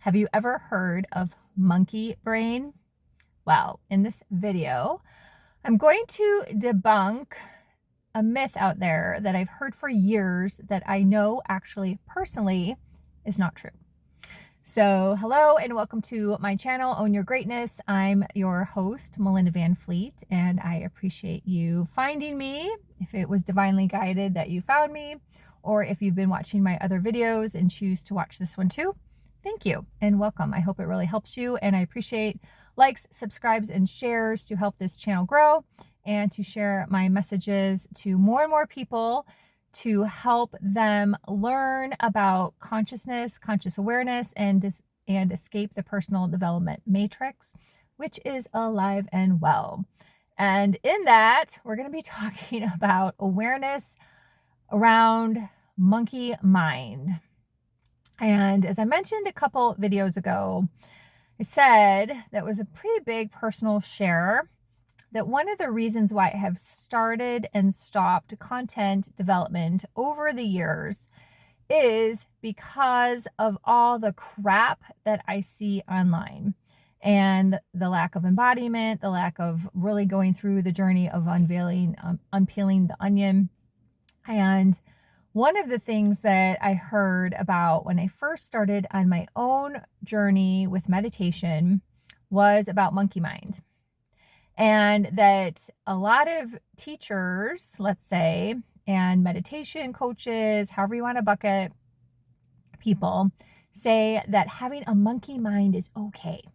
Have you ever heard of monkey brain? Well, in this video, I'm going to debunk a myth out there that I've heard for years that I know actually personally is not true. So hello and welcome to my channel, Own Your Greatness. I'm your host, Melinda Van Fleet, and I appreciate you finding me. If it was divinely guided that you found me, or if you've been watching my other videos and choose to watch this one too, thank you and welcome. I hope it really helps you, and I appreciate likes, subscribes, and shares to help this channel grow and to share my messages to more and more people to help them learn about consciousness, conscious awareness, and escape the personal development matrix, which is alive and well. And in that, we're going to be talking about awareness around monkey mind. And as I mentioned a couple videos ago, I said that was a pretty big personal share that one of the reasons why I have started and stopped content development over the years is because of all the crap that I see online and the lack of embodiment, the lack of really going through the journey of unpeeling the onion. And one of the things that I heard about when I first started on my own journey with meditation was about monkey mind. And that a lot of teachers, let's say, and meditation coaches, however you want to bucket people, say that having a monkey mind is okay.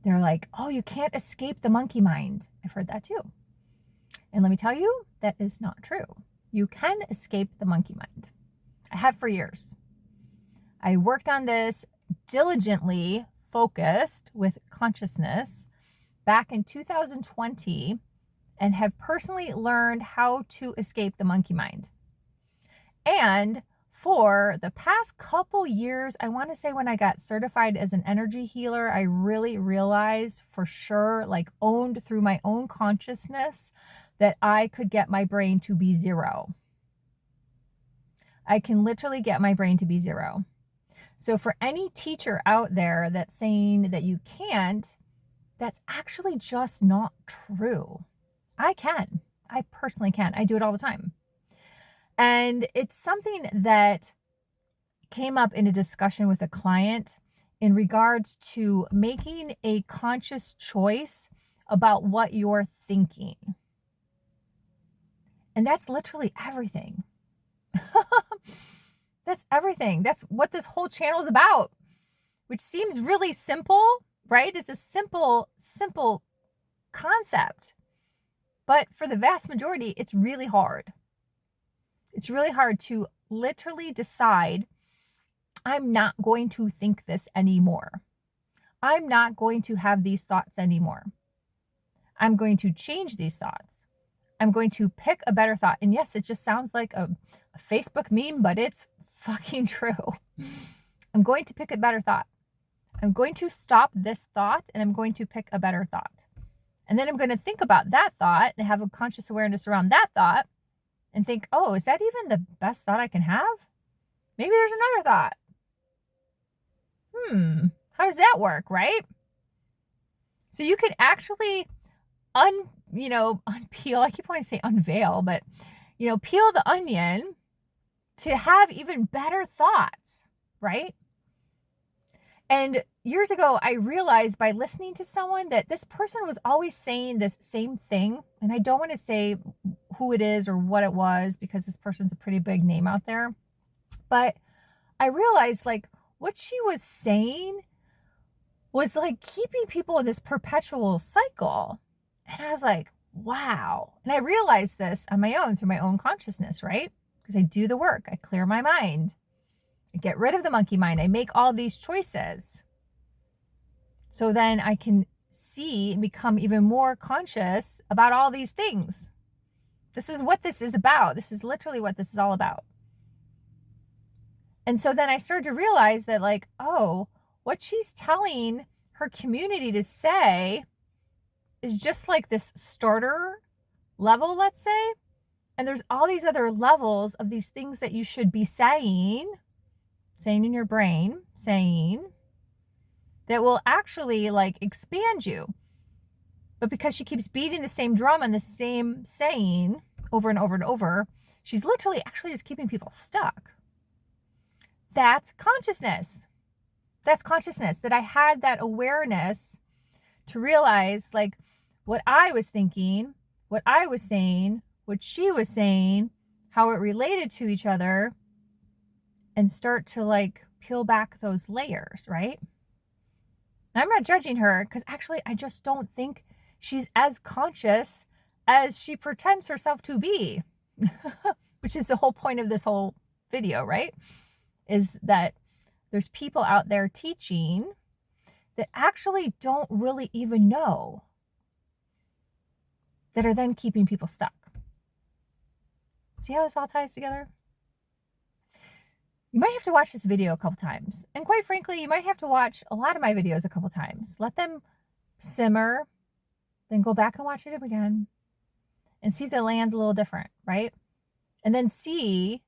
They're like, oh, you can't escape the monkey mind. I've heard that too. And let me tell you, that is not true. You can escape the monkey mind. I have for years. I worked on this diligently, focused with consciousness back in 2020 and have personally learned how to escape the monkey mind. And for the past couple years, I want to say when I got certified as an energy healer, I really realized for sure, like owned through my own consciousness, that I could get my brain to be zero. I can literally get my brain to be zero. So for any teacher out there that's saying that you can't, that's actually just not true. I can. I personally can. I do it all the time. And it's something that came up in a discussion with a client in regards to making a conscious choice about what you're thinking. And that's literally everything. That's everything. That's what this whole channel is about, which seems really simple, right? It's a simple concept. But for the vast majority, it's really hard. It's really hard to literally decide, I'm not going to think this anymore. I'm not going to have these thoughts anymore. I'm going to change these thoughts. I'm going to pick a better thought. And yes, it just sounds like a Facebook meme, but it's fucking true. I'm going to pick a better thought. I'm going to stop this thought and I'm going to pick a better thought. And then I'm going to think about that thought and have a conscious awareness around that thought and think, oh, is that even the best thought I can have? Maybe there's another thought. How does that work, right? So you can actually unpeel, I keep wanting to say unveil, but, peel the onion to have even better thoughts, right? And years ago, I realized by listening to someone that this person was always saying this same thing. And I don't want to say who it is or what it was because this person's a pretty big name out there. But I realized like what she was saying was like keeping people in this perpetual cycle. And I was like, wow. And I realized this on my own through my own consciousness, right? Because I do the work. I clear my mind. I get rid of the monkey mind. I make all these choices. So then I can see and become even more conscious about all these things. This is what this is about. This is literally what this is all about. And so then I started to realize that like, oh, what she's telling her community to say is just like this starter level, let's say. And there's all these other levels of these things that you should be saying saying in your brain, saying that will actually like expand you. But because she keeps beating the same drum and the same saying over and over and over, she's literally actually just keeping people stuck. That's consciousness. That's consciousness, that I had that awareness to realize like what I was thinking, what I was saying, what she was saying, how it related to each other, and start to like peel back those layers, right? I'm not judging her because actually I just don't think she's as conscious as she pretends herself to be, which is the whole point of this whole video, right? Is that there's people out there teaching that actually don't really even know, that are then keeping people stuck. See how this all ties together? You might have to watch this video a couple times. And quite frankly, you might have to watch a lot of my videos a couple times. Let them simmer, then go back and watch it again and see if the land's a little different, right? And then see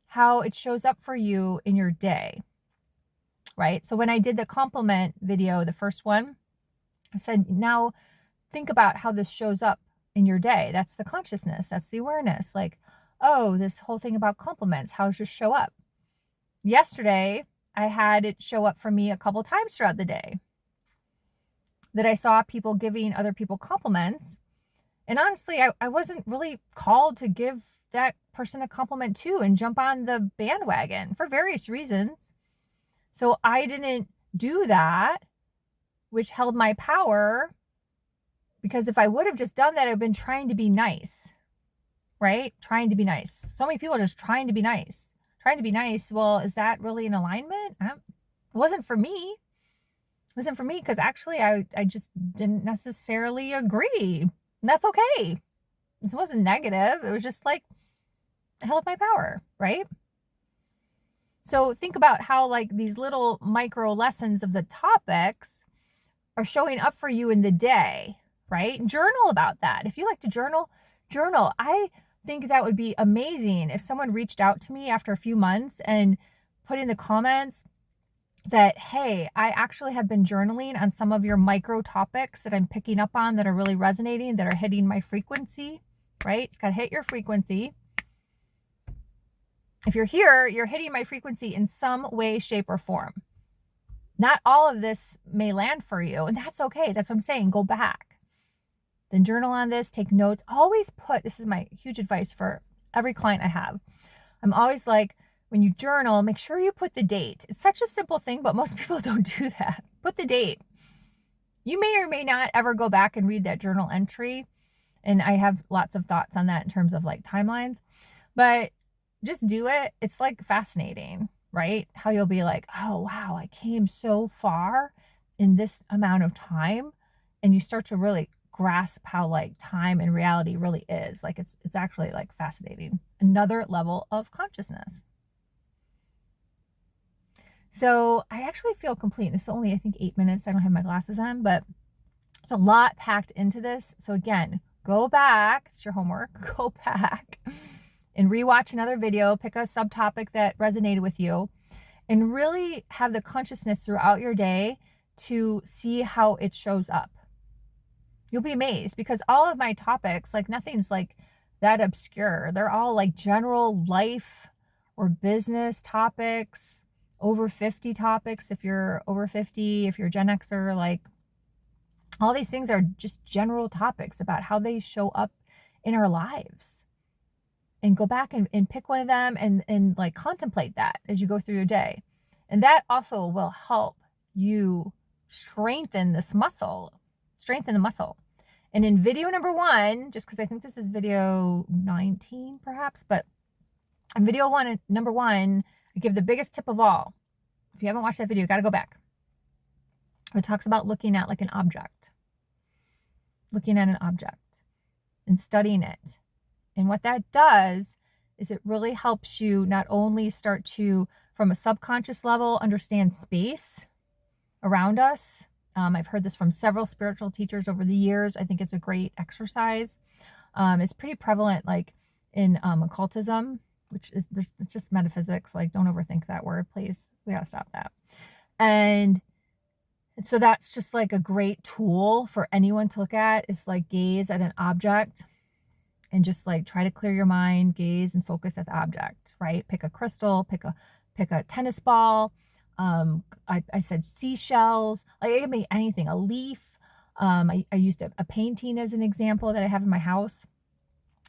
how it shows up for you in your day, right? So when I did the compliment video, the first one, I said, now think about how this shows up in your day. That's the consciousness. That's the awareness. Like, oh, this whole thing about compliments, how does it show up? Yesterday, I had it show up for me a couple times throughout the day that I saw people giving other people compliments. And honestly, I wasn't really called to give that person a compliment too and jump on the bandwagon for various reasons. So I didn't do that, which held my power, because if I would have just done that, I've been trying to be nice, right? Trying to be nice. So many people are just trying to be nice. Trying to be nice. Well, is that really in alignment? It wasn't for me. It wasn't for me because actually I just didn't necessarily agree. And that's okay. It wasn't negative. It was just like, I held my power, right? So think about how like these little micro lessons of the topics are showing up for you in the day, right? Journal about that. If you like to journal. I think that would be amazing if someone reached out to me after a few months and put in the comments that, hey, I actually have been journaling on some of your micro topics that I'm picking up on that are really resonating, that are hitting my frequency, right? It's got to hit your frequency. If you're here, you're hitting my frequency in some way, shape, or form. Not all of this may land for you, and that's okay. That's what I'm saying. Go back. Then journal on this, take notes. Always put, this is my huge advice for every client I have. I'm always like, when you journal, make sure you put the date. It's such a simple thing, but most people don't do that. Put the date. You may or may not ever go back and read that journal entry. And I have lots of thoughts on that in terms of like timelines, but just do it. It's like fascinating, right? How you'll be like, oh, wow, I came so far in this amount of time. And you start to really grasp how like time and reality really is. Like it's actually like fascinating. Another level of consciousness. So I actually feel complete. This is only, I think, 8 minutes. I don't have my glasses on, but it's a lot packed into this. So again, go back. It's your homework. Go back and rewatch another video. Pick a subtopic that resonated with you and really have the consciousness throughout your day to see how it shows up. You'll be amazed because all of my topics, like nothing's like that obscure. They're all like general life or business topics, over 50 topics. If you're over 50, if you're Gen Xer, like all these things are just general topics about how they show up in our lives. And go back and pick one of them and like contemplate that as you go through your day. And that also will help you strengthen the muscle. And in video number 1, just because I think this is video 19 perhaps, but in video number 1, I give the biggest tip of all. If you haven't watched that video, you got to go back. It talks about looking at like an object. Looking at an object and studying it. And what that does is it really helps you not only start to, from a subconscious level, understand space around us. I've heard this from several spiritual teachers over the years. I think it's a great exercise. It's pretty prevalent like in occultism, which is, it's just metaphysics. Like, don't overthink that word, please. We gotta stop that. And so that's just like a great tool for anyone to look at, is like gaze at an object and just like try to clear your mind, gaze and focus at the object, right? Pick a crystal, pick a tennis ball. I said seashells, like it could be anything, a leaf. I used a painting as an example that I have in my house.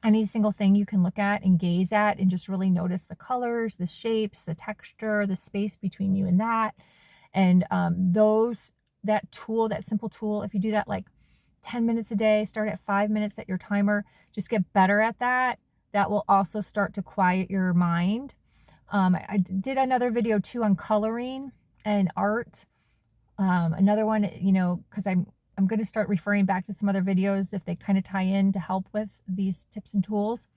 Any single thing you can look at and gaze at and just really notice the colors, the shapes, the texture, the space between you and that. And that tool, that simple tool, if you do that like 10 minutes a day, start at 5 minutes at your timer, just get better at that. That will also start to quiet your mind. I did another video too on coloring and art. Another one, because I'm going to start referring back to some other videos if they kind of tie in to help with these tips and tools.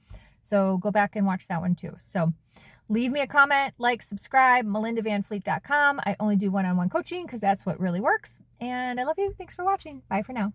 So go back and watch that one too. So leave me a comment, like, subscribe, melindavanfleet.com. I only do one-on-one coaching because that's what really works. And I love you. Thanks for watching. Bye for now.